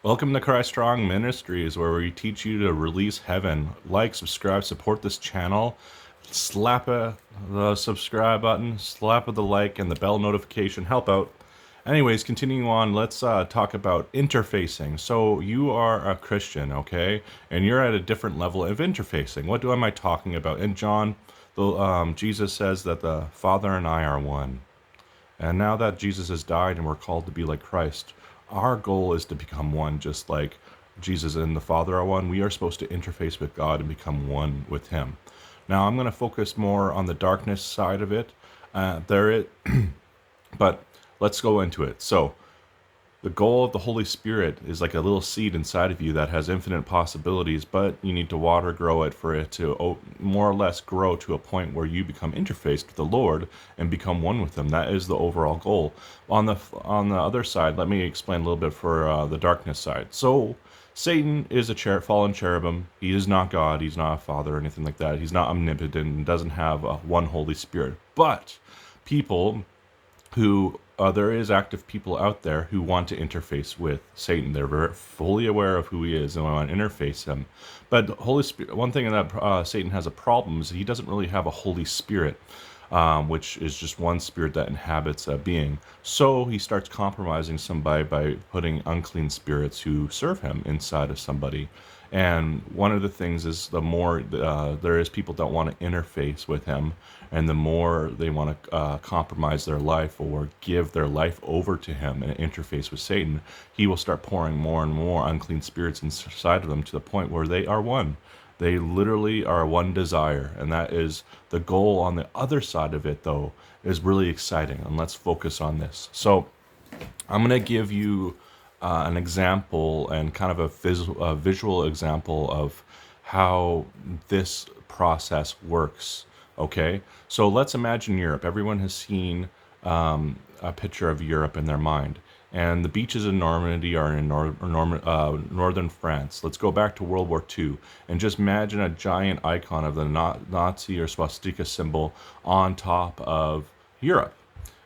Welcome to Christ Strong Ministries, where we teach you to release heaven. Like, subscribe, support this channel. Slap the subscribe button, slap the like, and the bell notification. Help out. Anyways, continuing on, let's talk about interfacing. So you are a Christian, okay? And you're at a different level of interfacing. What am I talking about? In John, Jesus says that the Father and I are one. And now that Jesus has died and we're called to be like Christ, our goal is to become one, just like Jesus and the Father are one. We are supposed to interface with God and become one with Him. Now, I'm going to focus more on the darkness side of it. But let's go into it. So, the goal of the Holy Spirit is like a little seed inside of you that has infinite possibilities, but you need to water grow it for it to more or less grow to a point where you become interfaced with the Lord and become one with Him. That is the overall goal. On the other side, let me explain a little bit for the darkness side. So Satan is a fallen cherubim. He is not God. He's not a father or anything like that. He's not omnipotent and doesn't have one Holy Spirit. But people who there is active people out there who want to interface with Satan. They're very fully aware of who he is and want to interface him. But the Holy Spirit, one thing that Satan has a problem is he doesn't really have a Holy Spirit, which is just one spirit that inhabits a being. So he starts compromising somebody by putting unclean spirits who serve him inside of somebody. And one of the things is the more there is people that want to interface with him, and the more they want to compromise their life or give their life over to him and interface with Satan, he will start pouring more and more unclean spirits inside of them to the point where they are one. They literally are one desire, and that is the goal. On the other side of it, though, is really exciting, and let's focus on this. So I'm going to give you an example and kind of a visual example of how this process works. Okay, so let's imagine Europe. Everyone has seen a picture of Europe in their mind. And the beaches in Normandy are in northern France. Let's go back to World War II and just imagine a giant icon of the Nazi or swastika symbol on top of Europe.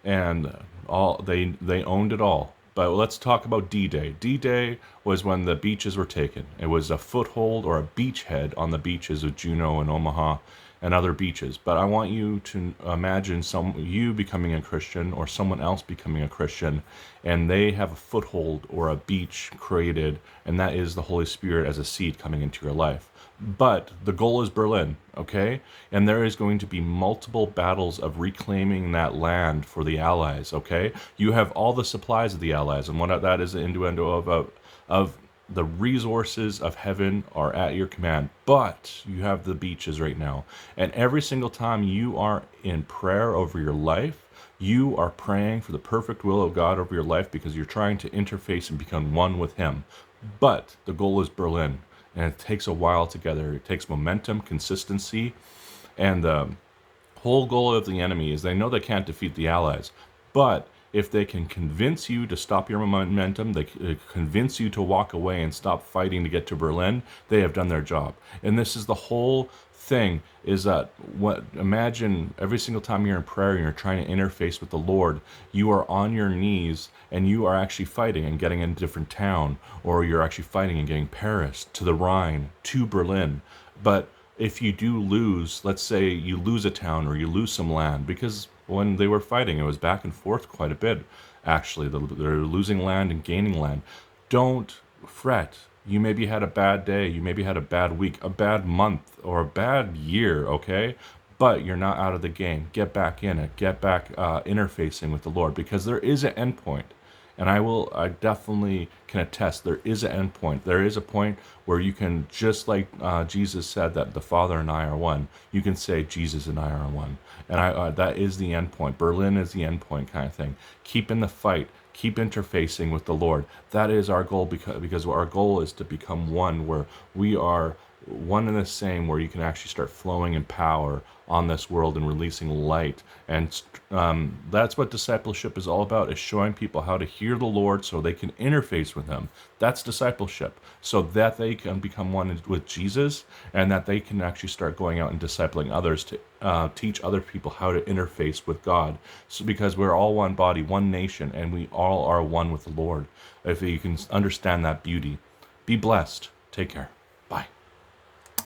And they owned it all. But let's talk about D-Day. D-Day was when the beaches were taken. It was a foothold or a beachhead on the beaches of Juneau and Omaha and other beaches. But I want you to imagine you becoming a Christian or someone else becoming a Christian, and they have a foothold or a beach created, and that is the Holy Spirit as a seed coming into your life. But the goal is Berlin, okay? And there is going to be multiple battles of reclaiming that land for the Allies, okay? You have all the supplies of the Allies, and what that is the innuendo of the resources of heaven are at your command, but you have the beaches right now. And every single time you are in prayer over your life, you are praying for the perfect will of God over your life because you're trying to interface and become one with Him. But the goal is Berlin. And it takes a while to get there. It takes momentum, consistency, and the whole goal of the enemy is they know they can't defeat the Allies, but if they can convince you to stop your momentum, they convince you to walk away and stop fighting to get to Berlin, they have done their job. And this is the whole thing, is that imagine every single time you're in prayer and you're trying to interface with the Lord, you are on your knees and you are actually fighting and getting in a different town, or you're actually fighting and getting Paris to the Rhine to Berlin. But if you do lose, let's say you lose a town or you lose some land, because when they were fighting, it was back and forth quite a bit, actually. They're losing land and gaining land. Don't fret. You maybe had a bad day, you maybe had a bad week, a bad month, or a bad year, okay? But you're not out of the game. Get back in it. Get back interfacing with the Lord, because there is an end point. And I definitely can attest, there is an end point. There is a point where you can, just like Jesus said that the Father and I are one, you can say Jesus and I are one. And that is the end point. Berlin is the end point kind of thing. Keep in the fight. Keep interfacing with the Lord. That is our goal, because our goal is to become one, where we are one and the same, where you can actually start flowing in power on this world and releasing light. And that's what discipleship is all about, is showing people how to hear the Lord so they can interface with him. That's discipleship, so that they can become one with Jesus, and that they can actually start going out and discipling others to teach other people how to interface with God. So because we're all one body, one nation, and we all are one with the Lord. If you can understand that beauty, be blessed. Take care.